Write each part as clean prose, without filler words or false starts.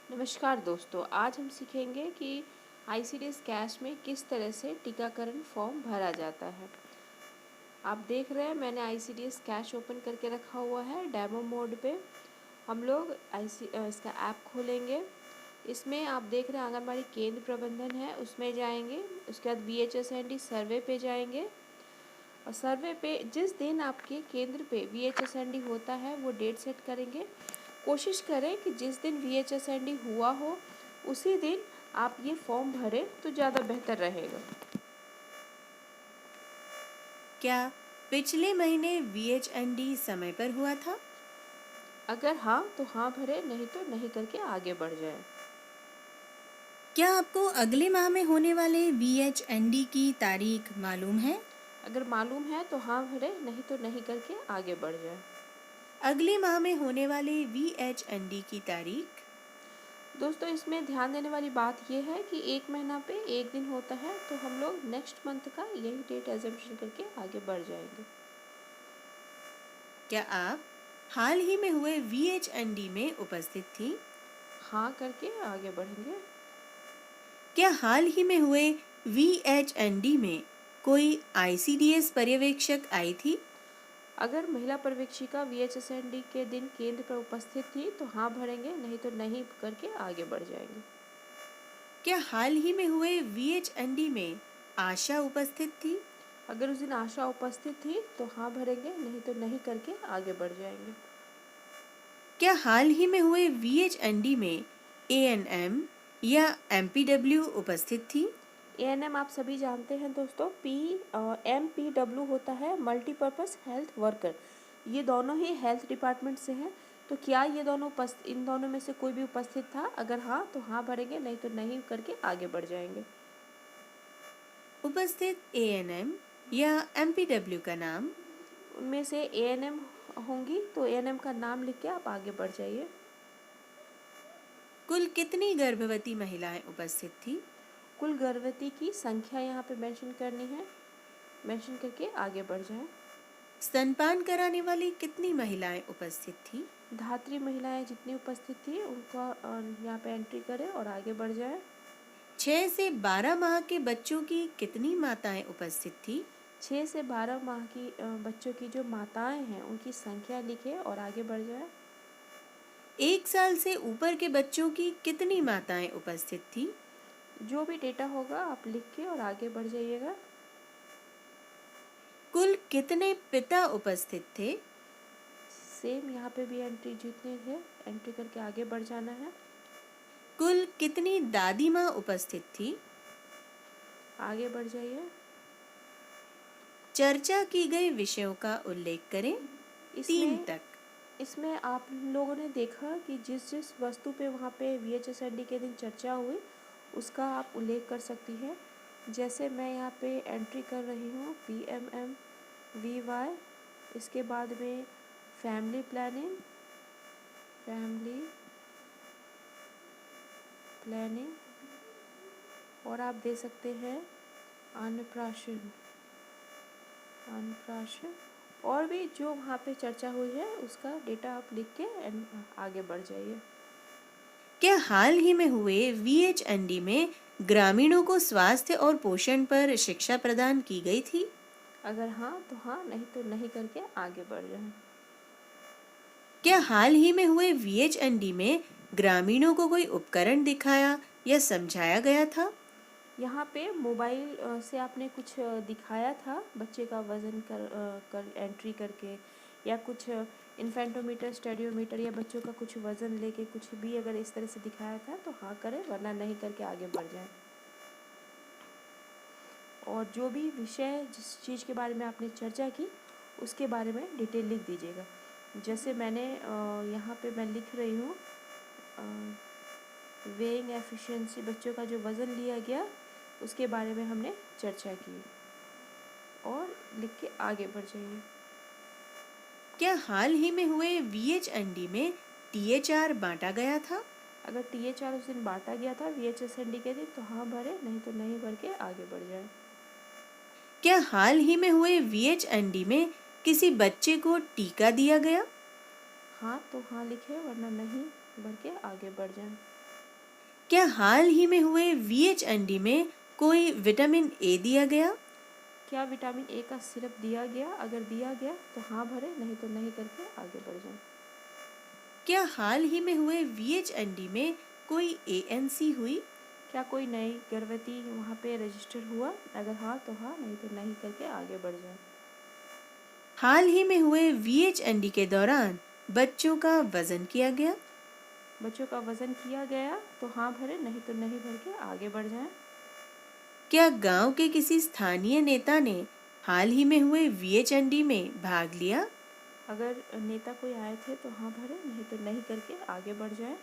नमस्कार दोस्तों, आज हम सीखेंगे कि आईसीडीएस कैश में किस तरह से टीकाकरण फॉर्म भरा जाता है। आप देख रहे हैं मैंने आईसीडीएस कैश ओपन करके रखा हुआ है डेमो मोड पे। हम लोग इसका ऐप खोलेंगे। इसमें आप देख रहे हैं आंगनबाड़ी केंद्र प्रबंधन है, उसमें जाएंगे। उसके बाद VHSND सर्वे पे जाएंगे और सर्वे पे जिस दिन आपके केंद्र पे VHSND होता है वो डेट सेट करेंगे। कोशिश करें कि जिस दिन VHSND हुआ हो उसी दिन आप ये फॉर्म भरें तो ज़्यादा बेहतर रहेगा। क्या पिछले महीने VHND समय पर हुआ था? अगर हाँ तो हाँ भरें, नहीं तो नहीं करके आगे बढ़ जाएं। क्या आपको अगले माह में होने वाले VHND की तारीख मालूम है? अगर मालूम है तो हाँ भरें, नहीं तो नहीं करके आगे बढ़ जाएं। अगले माह में होने वाले VHND की तारीख? दोस्तों इसमें ध्यान देने वाली बात यह है कि एक महीना पे एक दिन होता है, तो हम लोग नेक्स्ट मंथ का यही डेट एजम्पशन करके आगे बढ़ जाएंगे। क्या आप हाल ही में हुए VHND में उपस्थित थी? हाँ करके आगे बढ़ेंगे। क्या हाल ही में हुए VHND में कोई ICDS पर्यवेक्षक आई थी? अगर महिला पर्यवेक्षिका VHSND के दिन केंद्र पर उपस्थित थी तो हाँ भरेंगे, नहीं तो नहीं करके आगे बढ़ जाएंगे। क्या हाल ही में हुए VHND में आशा उपस्थित थी? अगर उस दिन आशा उपस्थित थी तो हाँ भरेंगे, नहीं तो नहीं करके आगे बढ़ जाएंगे। क्या हाल ही में हुए VHND में ANM या MPW उपस्थित थी? ANM आप सभी जानते हैं दोस्तों, MPW होता है मल्टीपर्पज़ हेल्थ वर्कर। ये दोनों ही हेल्थ डिपार्टमेंट से हैं। तो क्या ये दोनों इन दोनों में से कोई भी उपस्थित था? अगर हाँ तो हाँ भरेंगे, नहीं तो नहीं करके आगे बढ़ जाएंगे। उपस्थित ANM या MPW का नाम? उनमें से ANM होंगी तो ANM का नाम लिख के आप आगे बढ़ जाइए। कुल कितनी गर्भवती महिलाएं उपस्थित थी? कुल गर्भवती की संख्या यहाँ पे मेंशन करनी है, मेंशन करके आगे बढ़ जाएं। स्तनपान कराने वाली कितनी महिलाएं उपस्थित थी? धात्री महिलाएं जितनी उपस्थित थी उनका यहाँ पे एंट्री करें और आगे बढ़ जाएं। 6 से 12 माह के बच्चों की कितनी माताएं उपस्थित थी? 6 से 12 माह की बच्चों की जो माताएं हैं उनकी संख्या लिखें और आगे बढ़ जाएं। 1 साल से ऊपर के बच्चों की कितनी माताएं उपस्थित थी? जो भी डेटा होगा आप लिख के और आगे बढ़ जाइएगा। कुल कितने पिता उपस्थित थे? सेम यहाँ पे भी एंट्री जितने थे एंट्री करके आगे बढ़ जाना है। कुल कितनी दादी माँ उपस्थित थी? आगे बढ़ जाइए। चर्चा की गई विषयों का उल्लेख करें। 3 इसमें तक। इसमें आप लोगों ने देखा कि जिस जिस वस्तु पे वहाँ पे VHSND के दिन चर्चा हुई उसका आप उल्लेख कर सकती हैं। जैसे मैं यहाँ पे एंट्री कर रही हूँ PMMVY, इसके बाद में फैमिली प्लानिंग और आप दे सकते हैं अन्नप्राशन और भी जो वहाँ पे चर्चा हुई है उसका डेटा आप लिख के आगे बढ़ जाइए। क्या हाल ही में हुए VHND में ग्रामीणों को स्वास्थ्य और पोषण पर शिक्षा प्रदान की गई थी? अगर हाँ तो हाँ, नहीं तो नहीं करके आगे बढ़ जाएं। क्या हाल ही में हुए VHND में ग्रामीणों को कोई उपकरण दिखाया या समझाया गया था? यहाँ पे मोबाइल से आपने कुछ दिखाया था बच्चे का वज़न कर एंट्री करके, या कुछ इन्फेंटोमीटर स्टेडियोमीटर या बच्चों का कुछ वज़न लेके कुछ भी अगर इस तरह से दिखाया था तो हाँ करें, वरना नहीं करके आगे बढ़ जाएं। और जो भी विषय जिस चीज़ के बारे में आपने चर्चा की उसके बारे में डिटेल लिख दीजिएगा। जैसे मैंने यहाँ पे मैं लिख रही हूँ वेइंग एफिशिएंसी, बच्चों का जो वज़न लिया गया उसके बारे में हमने चर्चा की और लिख के आगे बढ़ जाइए। क्या हाल ही में हुए VHND में THR बांटा गया था? अगर THR उस दिन बांटा गया था VHSND के दिन तो हाँ भरे, नहीं तो नहीं भर के आगे बढ़ जाए। क्या हाल ही में हुए VHND में किसी बच्चे को टीका दिया गया? हाँ तो हाँ लिखे, वरना नहीं भर के आगे बढ़ जाए। क्या हाल ही में हुए VHND में कोई विटामिन ए दिया गया? क्या विटामिन ए का सिरप दिया गया? अगर दिया गया तो हाँ भरें, नहीं तो नहीं करके आगे बढ़ जाएं। क्या हाल ही में हुए VHND में कोई ANC हुई? क्या कोई नई गर्भवती वहाँ पे रजिस्टर हुआ? अगर हाँ तो हाँ, नहीं तो नहीं करके आगे बढ़ जाएं। हाल ही में हुए VHND के दौरान बच्चों का वजन किया गया? बच्चों का वजन किया गया तो हाँ भरें, नहीं तो नहीं भर के आगे बढ़ जाएं। क्या गांव के किसी स्थानीय नेता ने हाल ही में हुए VHND में भाग लिया? अगर नेता कोई आए थे तो हाँ भरें, नहीं तो नहीं करके आगे बढ़ जाएं।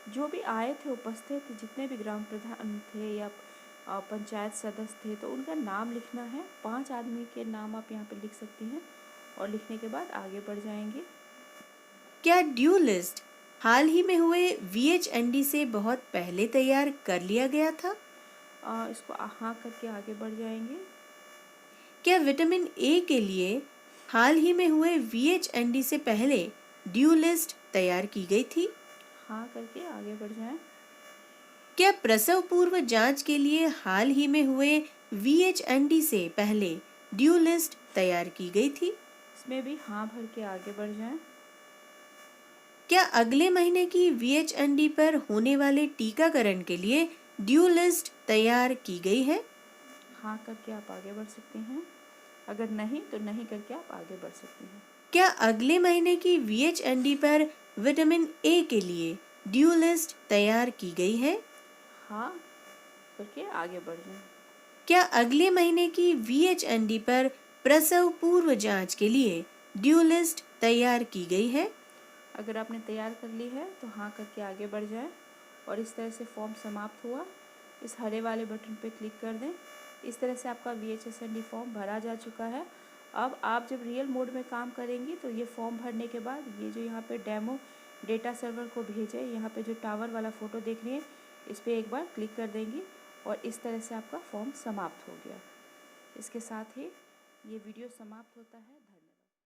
जो भी आए थे, उपस्थित जितने भी ग्राम प्रधान थे या पंचायत सदस्य थे, तो उनका नाम लिखना है। 5 आदमी के नाम आप यहाँ पे लिख सकती हैं और लिखने के बाद आगे बढ़ जाएंगे। क्या ड्यू लिस्ट हाल ही में हुए VHND से बहुत पहले तैयार कर लिया गया था? इसको हाँ करके आगे बढ़ जाएंगे। क्या विटामिन ए के लिए हाल ही में हुए VHND से पहले ड्यू लिस्ट तैयार की गई थी? हाँ करके आगे बढ़ जाएं। क्या प्रसव पूर्व जांच के लिए हाल ही में हुए VHND से पहले ड्यू लिस्ट तैयार की गई थी? इसमें भी हाँ भर के आगे बढ़ जाएं। क्या अगले महीने की VHND पर होने वाले टीकाकरण के लिए ड्यू लिस्ट तैयार की गई है? हाँ करके आप आगे बढ़ सकती हैं। अगर नहीं तो नहीं करके आप आगे बढ़ सकती हैं। क्या अगले महीने की VHND पर विटामिन ए के लिए ड्यू लिस्ट तैयार की गई है? हाँ करके आगे बढ़ जाएं। क्या अगले महीने की VHND पर प्रसव पूर्व जांच के लिए ड्यू लिस्ट तैयार की गई है? अगर आपने तैयार कर ली है तो हाँ करके आगे बढ़ जाएं। और इस तरह से फॉर्म समाप्त हुआ। इस हरे वाले बटन पे क्लिक कर दें। इस तरह से आपका VHSND फॉर्म भरा जा चुका है। अब आप जब रियल मोड में काम करेंगी तो ये फॉर्म भरने के बाद ये जो यहाँ पे डेमो डेटा सर्वर को भेजे, यहाँ पे जो टावर वाला फ़ोटो देख रही है, इस पर एक बार क्लिक कर देंगी और इस तरह से आपका फॉर्म समाप्त हो गया। इसके साथ ही ये वीडियो समाप्त होता है।